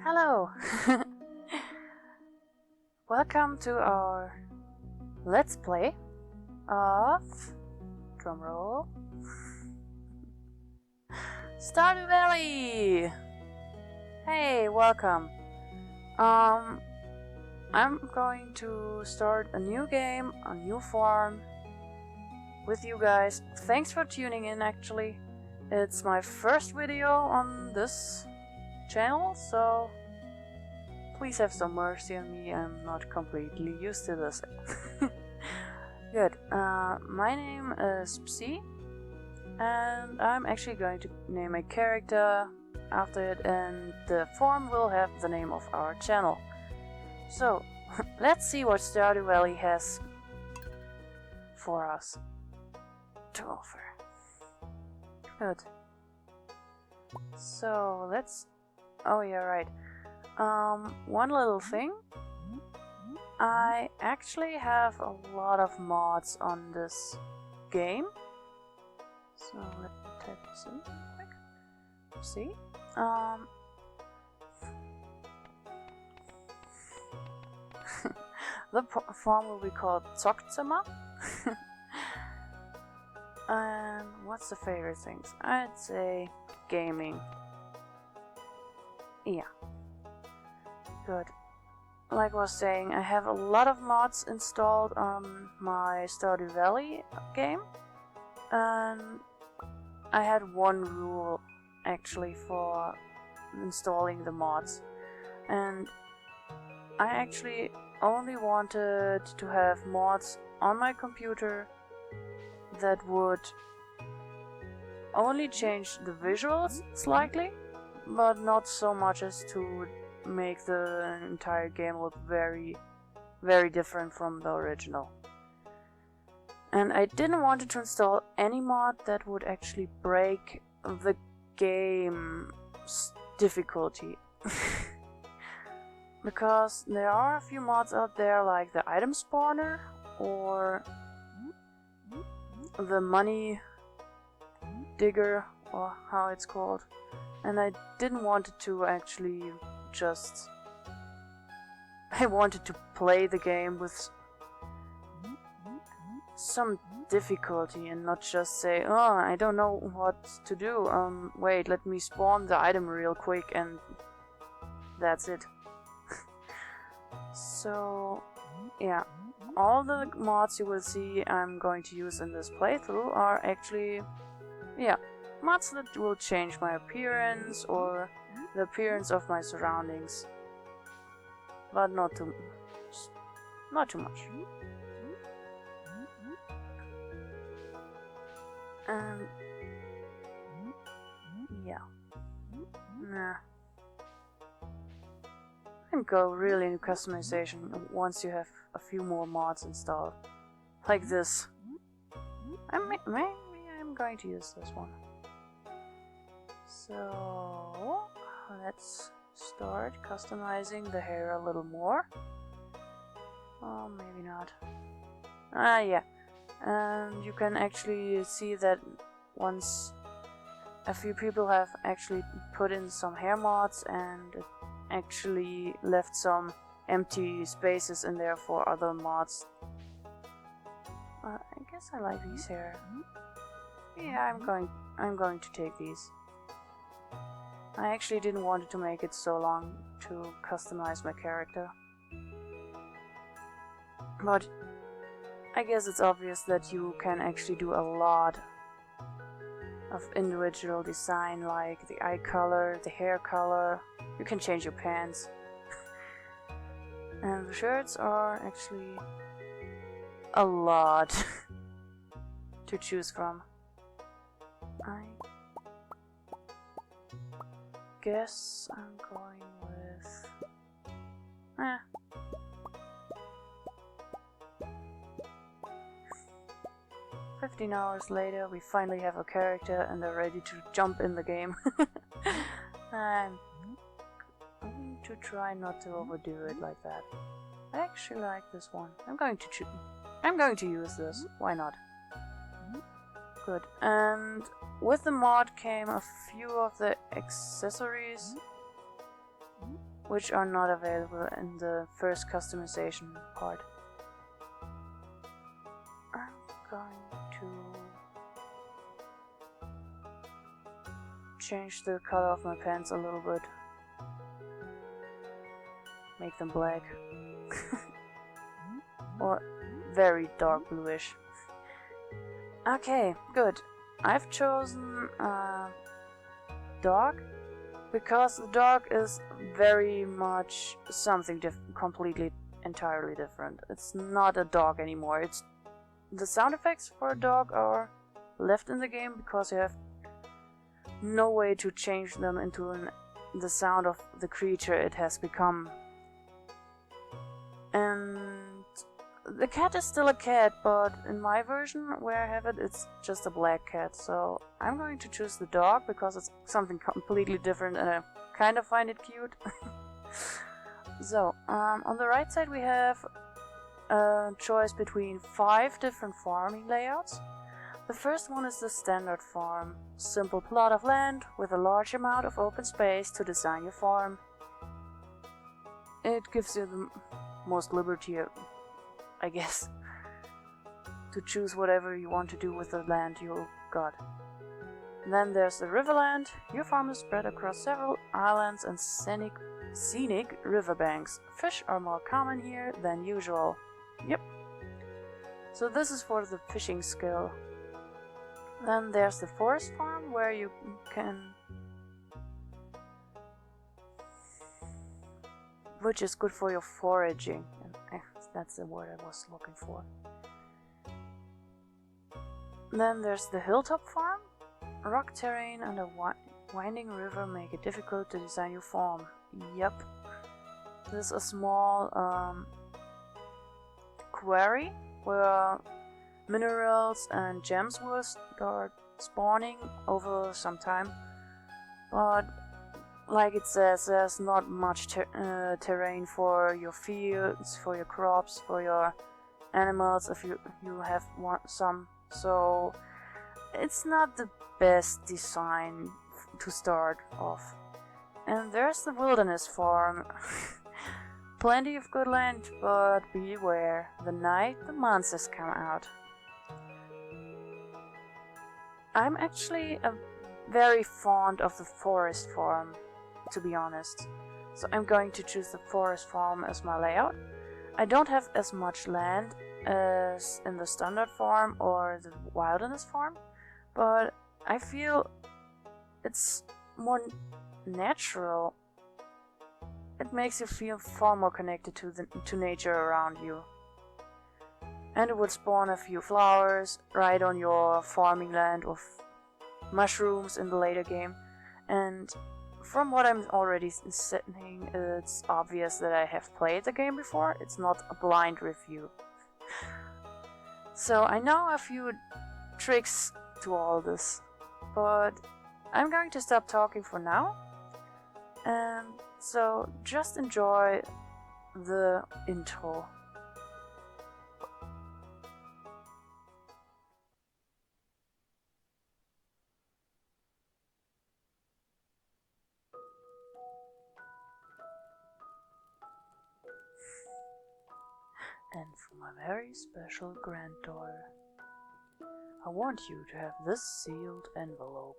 Hello! Welcome to our Let's Play of... drumroll... Stardew Valley! Hey, welcome! I'm going to start a new game, a new farm with you guys. Thanks for tuning in, actually. It's my first video on this channel, so please have some mercy on me. I'm not completely used to this. Good. My name is Psi, and I'm actually going to name a character after it, and the form will have the name of our channel. So, let's see what Stardew Valley has for us to offer. Good. So, let's... Oh yeah, right. One little thing. I actually have a lot of mods on this game. So let me type this in quick. See? The farm will be called Zockzimmer. And what's the favorite things? I'd say gaming. Yeah. Good. Like I was saying, I have a lot of mods installed on my Stardew Valley game. And I had one rule actually for installing the mods. And I actually only wanted to have mods on my computer that would only change the visuals slightly, but not so much as to make the entire game look very, very different from the original. And I didn't want to install any mod that would actually break the game's difficulty. Because there are a few mods out there like the item spawner or the money digger, or how it's called. And I didn't want it to actually just... I wanted to play the game with some difficulty and not just say, oh, I don't know what to do. Wait, let me spawn the item real quick and that's it. So, yeah, all the mods you will see I'm going to use in this playthrough are actually, yeah, mods that will change my appearance or the appearance of my surroundings, but not too much. Yeah, nah. You can go really into customization once you have a few more mods installed, like this. Maybe I'm going to use this one. So let's start customizing the hair a little more. Oh, maybe not. Ah, yeah. And you can actually see that once a few people have actually put in some hair mods, and it actually left some empty spaces in there for other mods. I guess I like these hair. Yeah, I'm going to take these. I actually didn't want to make it so long to customize my character. But I guess it's obvious that you can actually do a lot of individual design, like the eye color, the hair color. You can change your pants. And the shirts are actually a lot to choose from. I guess I'm going with... "15 hours later, we finally have a character and are ready to jump in the game." I'm going to try not to overdo it like that. I actually like this one. I'm going to use this. Why not? Good. And with the mod came a few of the accessories which are not available in the first customization part. I'm going to change the color of my pants a little bit. Make them black. Or very dark bluish. Okay, good. I've chosen dog because the dog is very much something completely, entirely different. It's not a dog anymore. It's the sound effects for a dog are left in the game because you have no way to change them into the sound of the creature it has become. And the cat is still a cat, but in my version where I have it, it's just a black cat. So I'm going to choose the dog because it's something completely different and I kind of find it cute. So, on the right side we have a choice between 5 different farming layouts. The first one is the standard farm. Simple plot of land with a large amount of open space to design your farm. It gives you the most liberty, I guess, to choose whatever you want to do with the land you got. Then there's the riverland. Your farm is spread across several islands and scenic riverbanks. Fish are more common here than usual. Yep. So this is for the fishing skill. Then there's the forest farm where you can, which is good for your foraging. That's the word I was looking for. Then there's the hilltop farm. Rock terrain and a winding river make it difficult to design your farm. Yep. This is a small quarry where minerals and gems will start spawning over some time. But like it says, there's not much terrain for your fields, for your crops, for your animals if you have some. So it's not the best design to start off. And there's the wilderness farm. Plenty of good land, but beware, the night the monsters come out. I'm actually very fond of the forest farm, to be honest. So I'm going to choose the forest farm as my layout. I don't have as much land as in the standard farm or the wilderness farm, but I feel it's more natural. It makes you feel far more connected to nature around you. And it would spawn a few flowers right on your farming land with mushrooms in the later game. And from what I'm already saying, it's obvious that I have played the game before. It's not a blind review. So I know a few tricks to all this, but I'm going to stop talking for now. And so just enjoy the intro. And for my very special granddaughter, I want you to have this sealed envelope.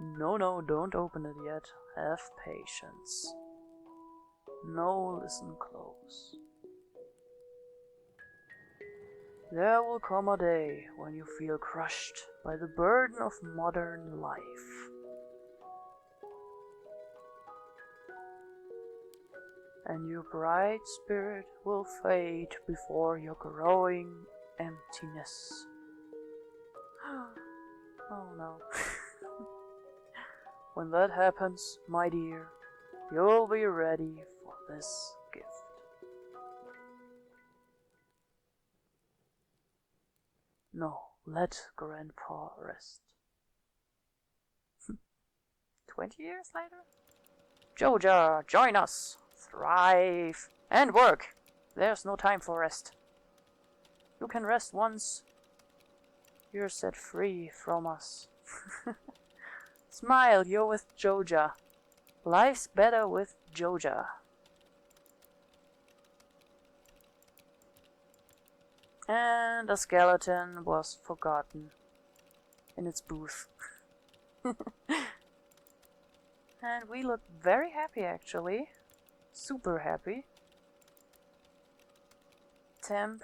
No, don't open it yet. Have patience. No, listen close. There will come a day when you feel crushed by the burden of modern life. And your bright spirit will fade before your growing emptiness. Oh no. When that happens, my dear, you'll be ready for this gift. No, let Grandpa rest. 20 years later? Joja, join us! Thrive! And work! There's no time for rest. You can rest once You're set free from us. Smile, you're with Joja. Life's better with Joja. And a skeleton was forgotten in its booth. And we look very happy actually. Super happy. Temp.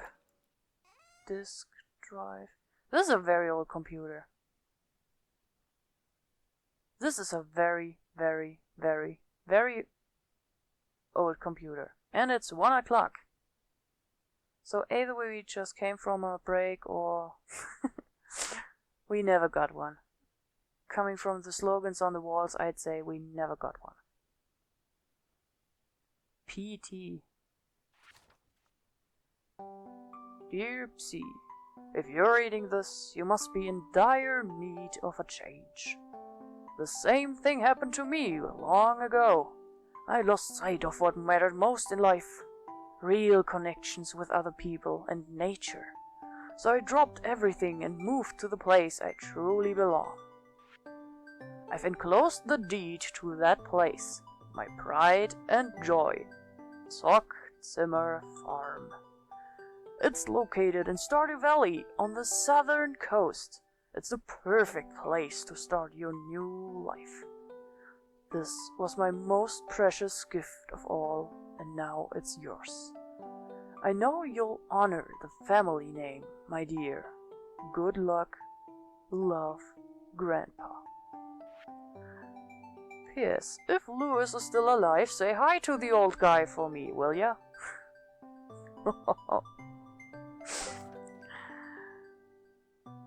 Disk drive. This is a very old computer. This is a very, very, very, very old computer. And it's 1 o'clock. So either we just came from a break or we never got one. Coming from the slogans on the walls, I'd say we never got one. PT. Dear Psy, if you're reading this, you must be in dire need of a change. The same thing happened to me long ago. I lost sight of what mattered most in life. Real connections with other people and nature. So I dropped everything and moved to the place I truly belong. I've enclosed the deed to that place, my pride and joy. Zimmer Farm. It's located in Stardew Valley on the southern coast. It's the perfect place to start your new life. This was my most precious gift of all, and now it's yours. I know you'll honor the family name, my dear. Good luck. Love, Grandpa. P.S. If Lewis is still alive, say hi to the old guy for me, will ya?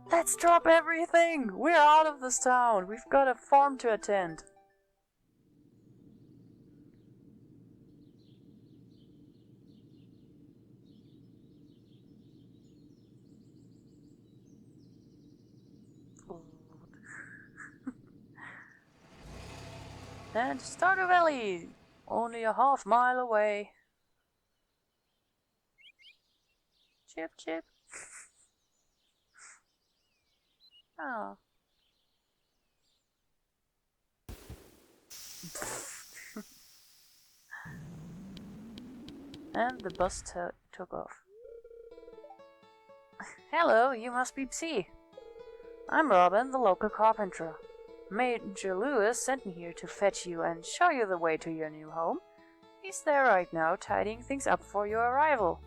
Let's drop everything! We're out of this town! We've got a farm to attend. And Stardew Valley! Only a half-mile away. Chip, chip. Oh. And the bus took off. Hello, you must be Psy. I'm Robin, the local carpenter. Major Lewis sent me here to fetch you and show you the way to your new home. He's there right now, tidying things up for your arrival.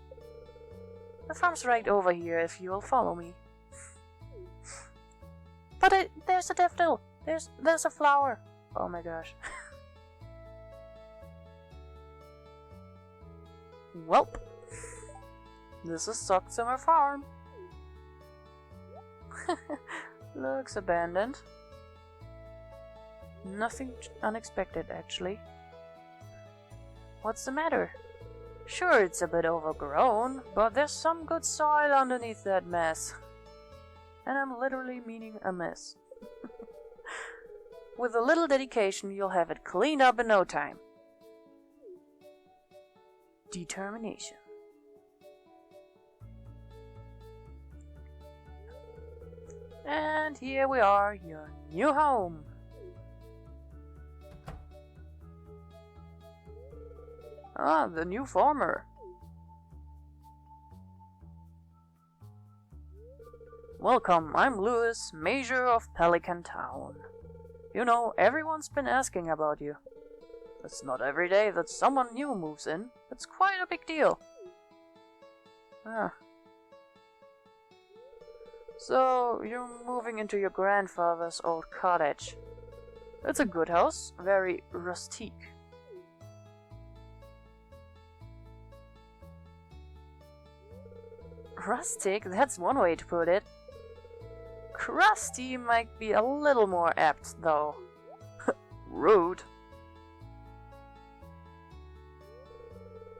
The farm's right over here if you'll follow me. But there's a daffodil! There's a flower! Oh my gosh. Welp. This is Zimmer Farm. Looks abandoned. Nothing unexpected, actually. What's the matter? Sure, it's a bit overgrown, but there's some good soil underneath that mess. And I'm literally meaning a mess. With a little dedication, you'll have it cleaned up in no time. Determination. And here we are, your new home. Ah, the new farmer. Welcome, I'm Lewis, Major of Pelican Town. You know, everyone's been asking about you. It's not every day that someone new moves in. It's quite a big deal. Ah. So, you're moving into your grandfather's old cottage. It's a good house, very rustique. Rustic? That's one way to put it. Crusty might be a little more apt, though. Rude.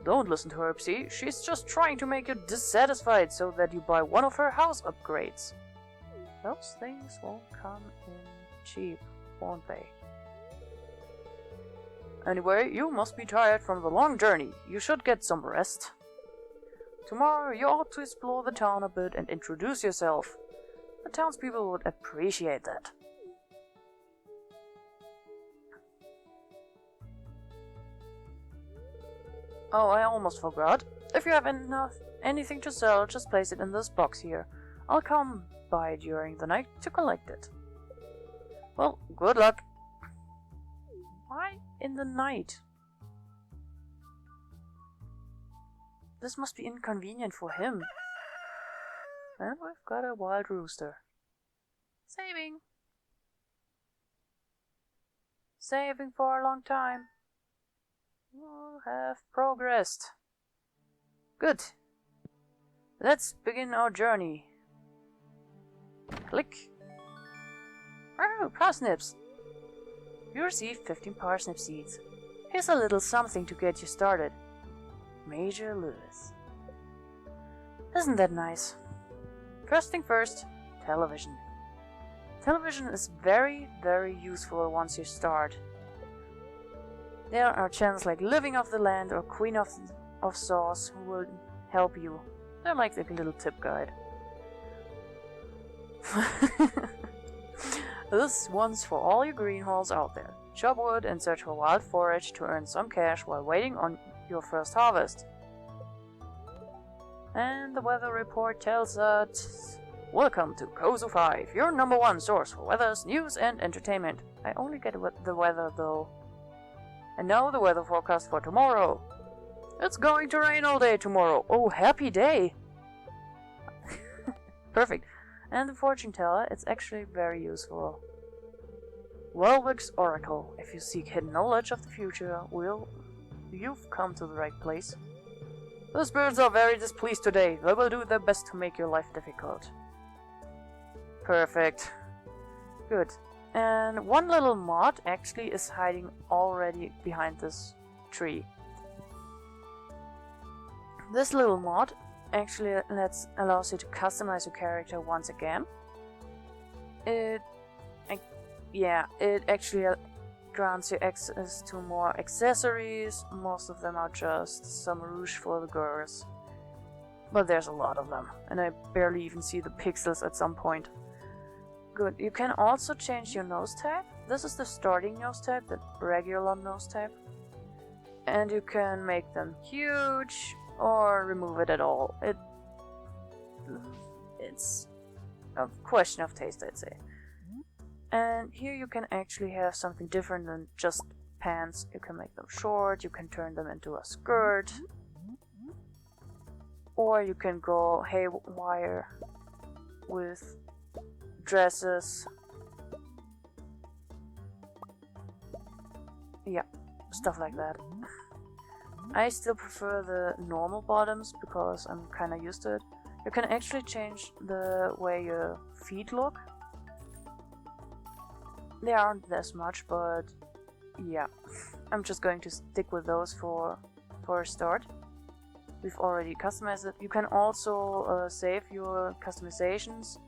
Don't listen to her, Psy. She's just trying to make you dissatisfied so that you buy one of her house upgrades. Those things won't come in cheap, won't they? Anyway, you must be tired from the long journey. You should get some rest. Tomorrow you ought to explore the town a bit and introduce yourself. The townspeople would appreciate that. Oh, I almost forgot. If you have anything to sell, just place it in this box here. I'll come by during the night to collect it. Well, good luck. Why in the night? This must be inconvenient for him. And we've got a wild rooster. Saving. Saving for a long time. We'll have progressed. Good. Let's begin our journey. Click. Oh, parsnips. You received 15 parsnip seeds. Here's a little something to get you started. Major Lewis. Isn't that nice? First thing first, television. Television is very, very useful once you start. There are channels like Living of the Land or Queen of Sauce who will help you. They're like a little tip guide. This one's for all you greenhorns out there. Chop wood and search for wild forage to earn some cash while waiting on your first harvest. And the weather report tells us, welcome to Kozu 5, your #1 source for weathers, news and entertainment. I only get the weather though. And now the weather forecast for tomorrow. It's going to rain all day tomorrow. Oh, happy day! Perfect. And the fortune teller, it's actually very useful. Welwick's Oracle. If you seek hidden knowledge of the future, you've come to the right place. The spirits are very displeased today. They will do their best to make your life difficult. Perfect. Good. And one little mod actually is hiding already behind this tree. This little mod actually allows you to customize your character once again. It actually grants you access to more accessories. Most of them are just some rouge for the girls. But there's a lot of them, and I barely even see the pixels at some point. Good. You can also change your nose type. This is the starting nose type, the regular nose type. And you can make them huge or remove it at all. It's a question of taste, I'd say. And here you can actually have something different than just pants. You can make them short, you can turn them into a skirt, or you can go haywire with dresses. Yeah, stuff like that. I still prefer the normal bottoms because I'm kinda used to it. You can actually change the way your feet look. They aren't as much, but yeah. I'm just going to stick with those for a start. We've already customized it. You can also save your customizations.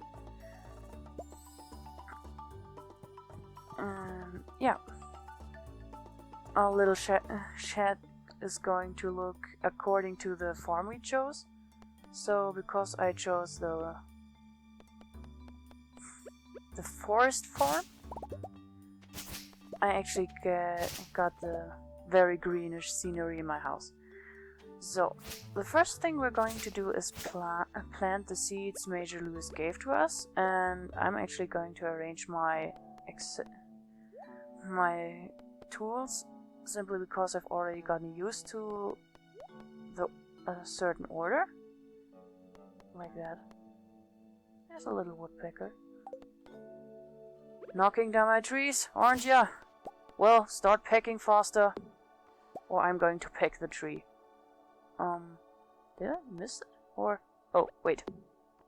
Yeah. Our little shed is going to look according to the farm we chose. So because I chose the forest farm, I actually got the very greenish scenery in my house. So the first thing we're going to do is plant the seeds Major Lewis gave to us, and I'm actually going to arrange my tools simply because I've already gotten used to a certain order. Like that. There's a little woodpecker. Knocking down my trees, aren't ya? Well, start pecking faster, or I'm going to peck the tree. Did I miss it? Or, oh, wait.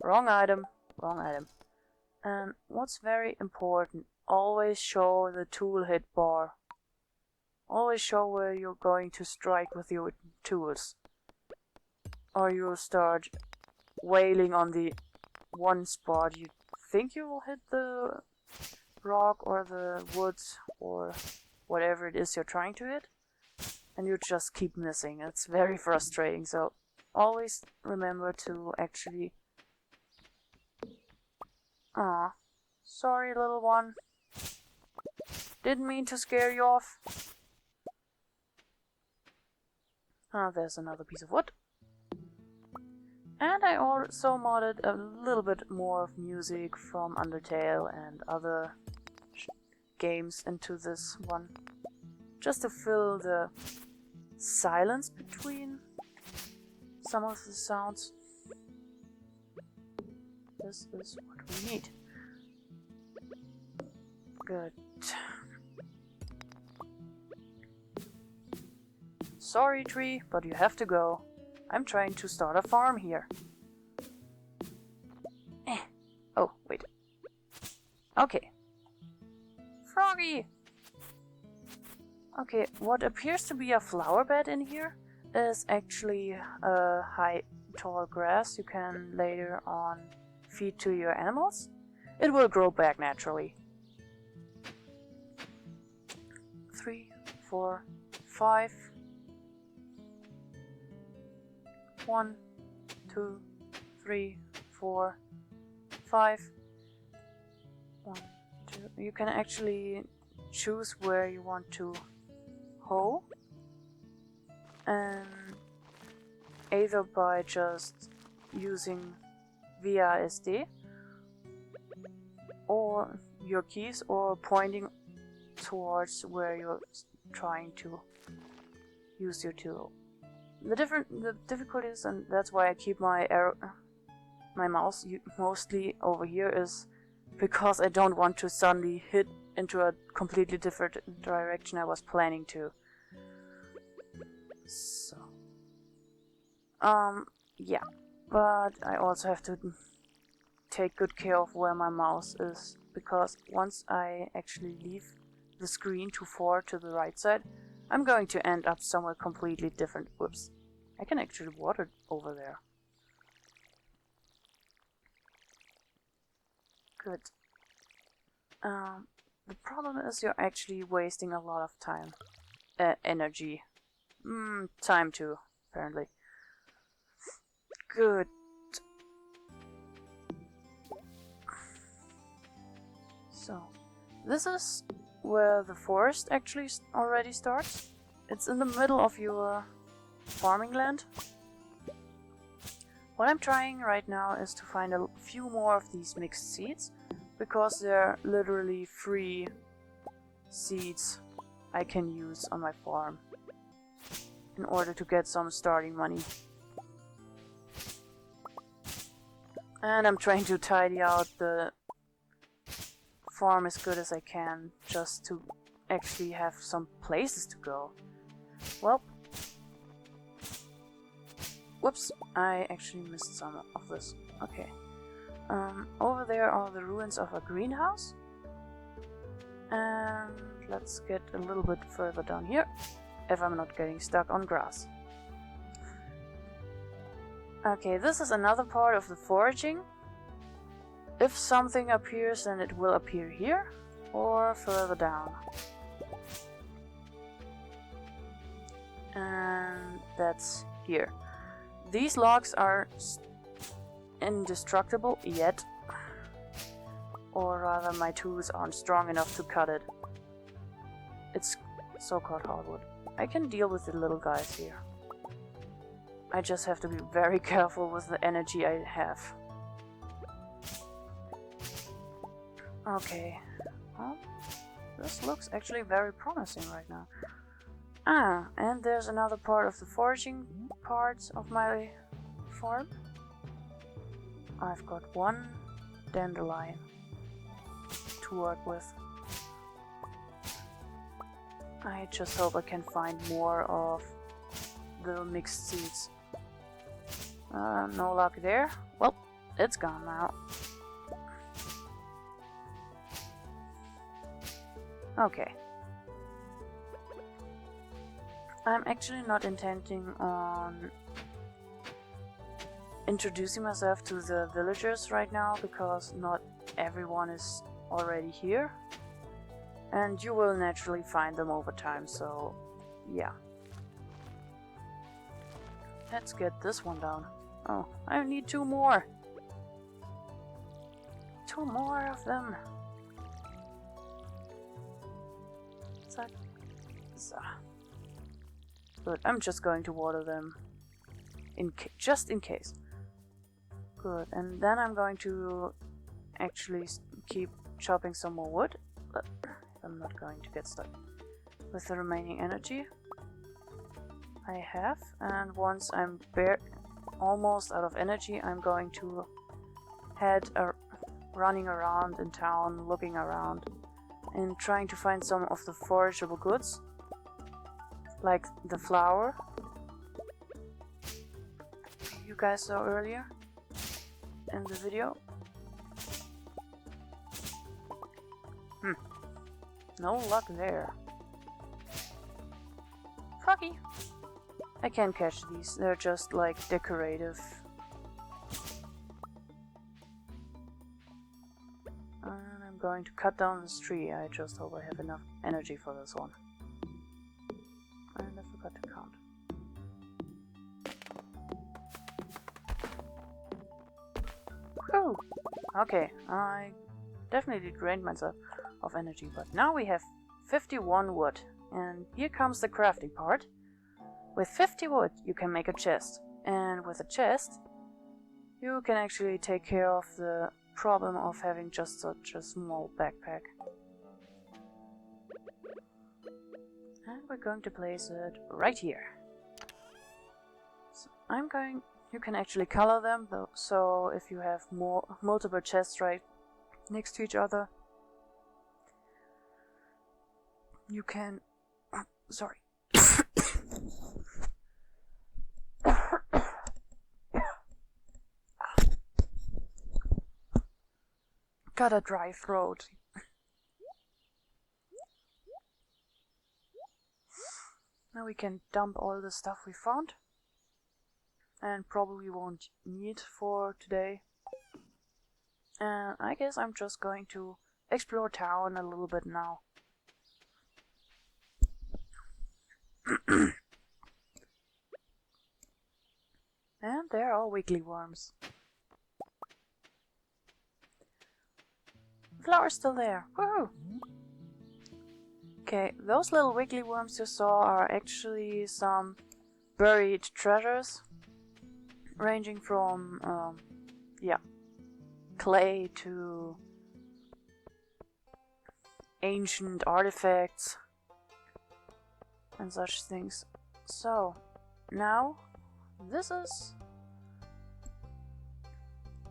Wrong item. Wrong item. And what's very important, always show the tool hit bar. Always show where you're going to strike with your tools. Or you'll start wailing on the one spot you think you will hit the rock or the woods or whatever it is you're trying to hit, and you just keep missing. It's very frustrating, so always remember to actually Aw, sorry little one. Didn't mean to scare you off. Ah, there's another piece of wood. And I also modded a little bit more of music from Undertale and other games into this one. Just to fill the silence between some of the sounds. This is what we need. Good. Sorry, tree, but you have to go. I'm trying to start a farm here. Oh, wait. Okay. Froggy! Okay, what appears to be a flower bed in here is actually a high, tall grass you can later on feed to your animals. It will grow back naturally. 3, 4, 5. 1, 2, 3, 4, 5. 1, 2. You can actually choose where you want to hoe, and either by just using via SD or your keys, or pointing towards where you're trying to use your tool. The difficulties, and that's why I keep my mouse mostly over here, is because I don't want to suddenly hit into a completely different direction I was planning to. So, yeah, but I also have to take good care of where my mouse is, because once I actually leave the screen too far to the right side, I'm going to end up somewhere completely different. Whoops. I can actually water over there. Good. The problem is you're actually wasting a lot of time. Energy. Time too, apparently. Good. So, this is where the forest actually already starts. It's in the middle of your farming land. What I'm trying right now is to find a few more of these mixed seeds, because they're literally free seeds I can use on my farm in order to get some starting money. And I'm trying to tidy out the farm as good as I can, just to actually have some places to go. Well, whoops, I actually missed some of this. Okay. Over there are the ruins of a greenhouse. And let's get a little bit further down here, if I'm not getting stuck on grass. Okay, this is another part of the foraging. If something appears, then it will appear here or further down. And that's here. These logs are indestructible yet, or rather my tools aren't strong enough to cut it. It's so-called hardwood. I can deal with the little guys here. I just have to be very careful with the energy I have. Okay. Well, this looks actually very promising right now. Ah, and there's another part of the foraging parts of my farm. I've got one dandelion to work with. I just hope I can find more of the mixed seeds. No luck there. Well, it's gone now. Okay. I'm actually not intending on introducing myself to the villagers right now, because not everyone is already here. And you will naturally find them over time, so yeah. Let's get this one down. Oh, I need 2 more. 2 more of them. Zack. Zack. Good, I'm just going to water them. Just in case. Good, and then I'm going to actually keep chopping some more wood. But I'm not going to get stuck. With the remaining energy I have, and once I'm almost out of energy, I'm going to head running around in town, looking around, and trying to find some of the forageable goods, like the flour you guys saw earlier in the video. No luck there. Froggy! I can't catch these, they're just like decorative. And I'm going to cut down this tree. I just hope I have enough energy for this one. And I forgot to count. Whew! Okay, I definitely drained myself of energy, but now we have 51 wood. And here comes the crafting part. With 50 wood you can make a chest, and with a chest you can actually take care of the problem of having just such a small backpack. And we're going to place it right here. So you can actually color them though, so if you have multiple chests right next to each other, you can sorry. Got a dry throat. Now we can dump all the stuff we found and probably won't need for today. And I guess I'm just going to explore town a little bit now. And there are wiggly worms. Flower's still there. Woohoo! Okay, those little wiggly worms you saw are actually some buried treasures, ranging from clay to ancient artifacts and such things. So now this is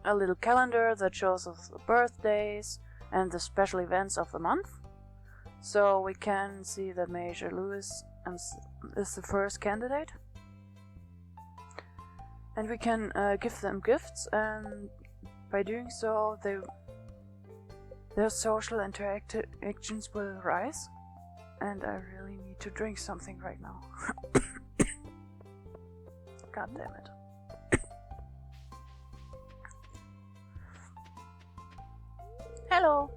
a little calendar that shows us the birthdays and the special events of the month. So we can see that Major Lewis is the first candidate. And we can give them gifts, and by doing so their social interactions will rise. And I really need to drink something right now. God damn it. Hello!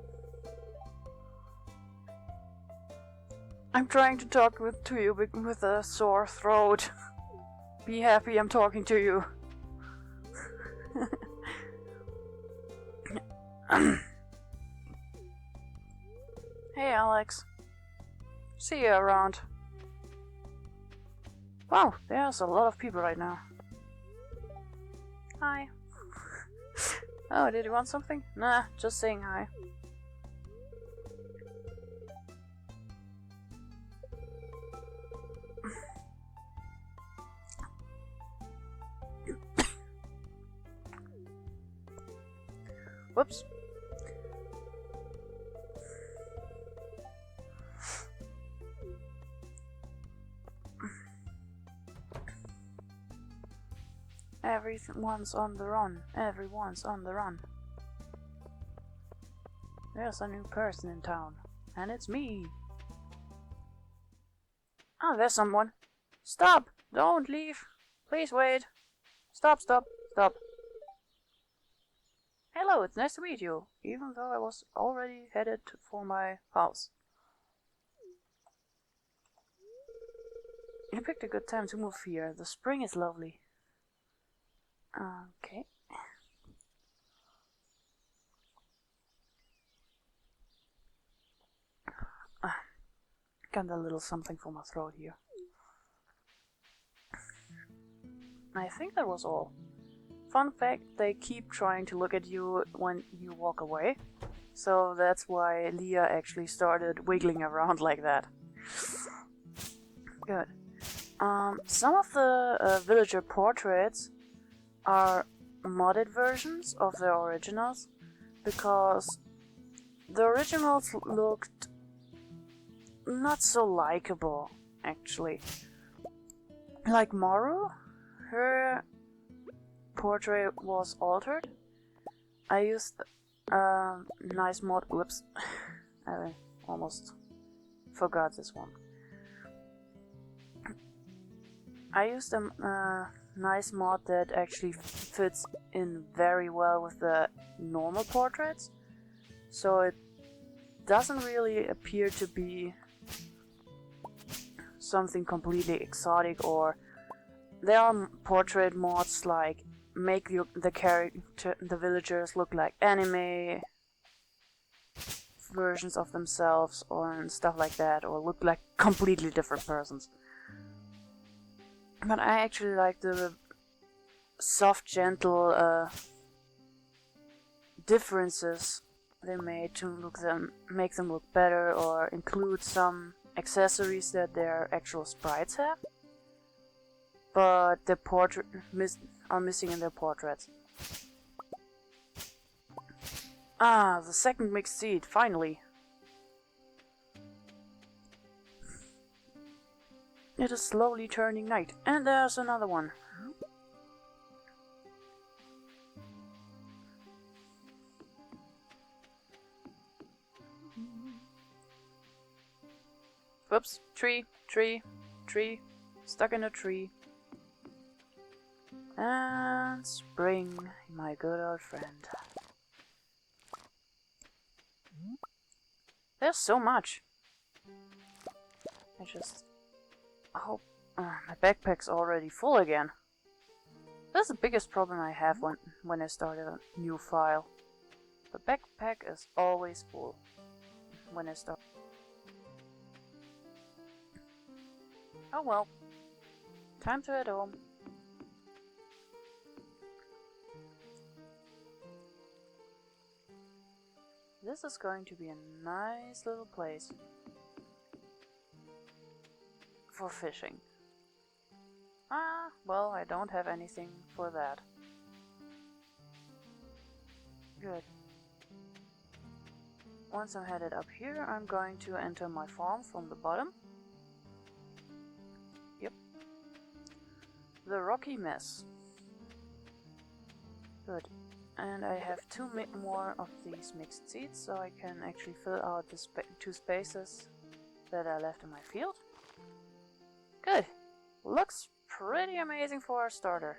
I'm trying to talk to you with a sore throat. Be happy I'm talking to you. Hey Alex. See you around. Wow, there's a lot of people right now. Hi. Oh, did you want something? Nah, just saying hi. Whoops. Everyone's on the run. Everyone's on the run. There's a new person in town. And it's me. Oh, there's someone. Stop! Don't leave. Please wait. Stop, stop, stop. Hello, it's nice to meet you, even though I was already headed for my house. You picked a good time to move here. The spring is lovely. Okay. got a little something for my throat here. I think that was all. Fun fact, they keep trying to look at you when you walk away. So that's why Leah actually started wiggling around like that. Good. Some of the villager portraits are modded versions of the originals, because the originals looked not so likable, actually. Like Maru, her portrait was altered. I used nice mod. Whoops, I almost forgot this one. I used a nice mod that actually fits in very well with the normal portraits, so it doesn't really appear to be something completely exotic. Or there are portrait mods like make the villagers look like anime versions of themselves or stuff like that, or look like completely different persons. But I actually like the soft, gentle differences they made to make them look better, or include some accessories that their actual sprites have, but the are missing in their portraits. Ah, the second mixed seed, finally! It is slowly turning night, and there's another one. Whoops, tree, stuck in a tree. And spring, my good old friend. There's so much. I just hope my backpack's already full again. That's the biggest problem I have when I start a new file. The backpack is always full when I start. Oh well. Time to head home. This is going to be a nice little place for fishing. Ah, well, I don't have anything for that. Good. Once I'm headed up here, I'm going to enter my farm from the bottom. Yep. The rocky mess. Good. And I have two more of these mixed seeds, so I can actually fill out the two spaces that I left in my field. Good. Looks pretty amazing for a starter.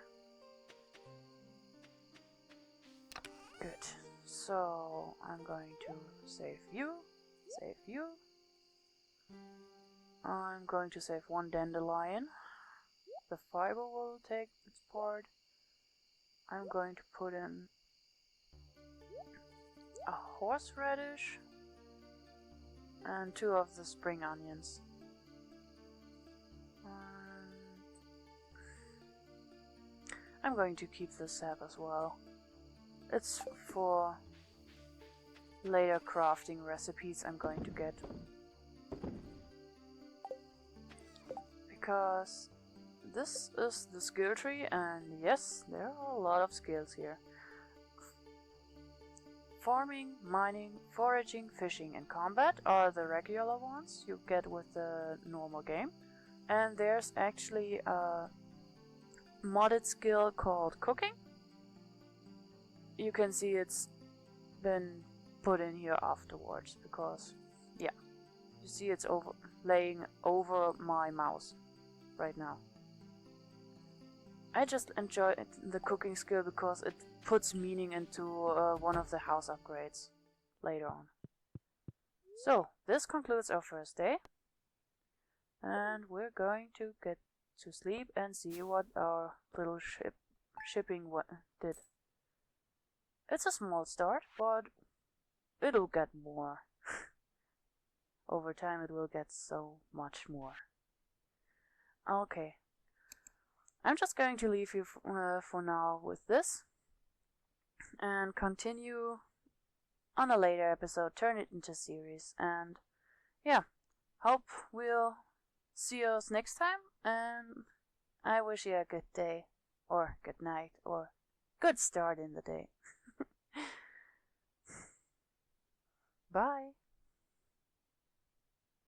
Good. So I'm going to save you. I'm going to save one dandelion. The fiber will take its part. I'm going to put in a horseradish and two of the spring onions. I'm going to keep the sap as well. It's for later crafting recipes I'm going to get. Because this is the skill tree, and yes, there are a lot of skills here. Farming, mining, foraging, fishing, and combat are the regular ones you get with the normal game. And there's actually a modded skill called cooking. You can see it's been put in here afterwards because, yeah, you see it's laying over my mouse right now. I just enjoy the cooking skill because it puts meaning into one of the house upgrades later on. So, this concludes our first day. And we're going to get to sleep and see what our little shipping did. It's a small start, but it'll get more. over time it will get so much more. Okay. I'm just going to leave you for now with this and continue on a later episode, turn it into a series. And yeah, hope we'll see us next time, and I wish you a good day, or good night, or good start in the day. Bye.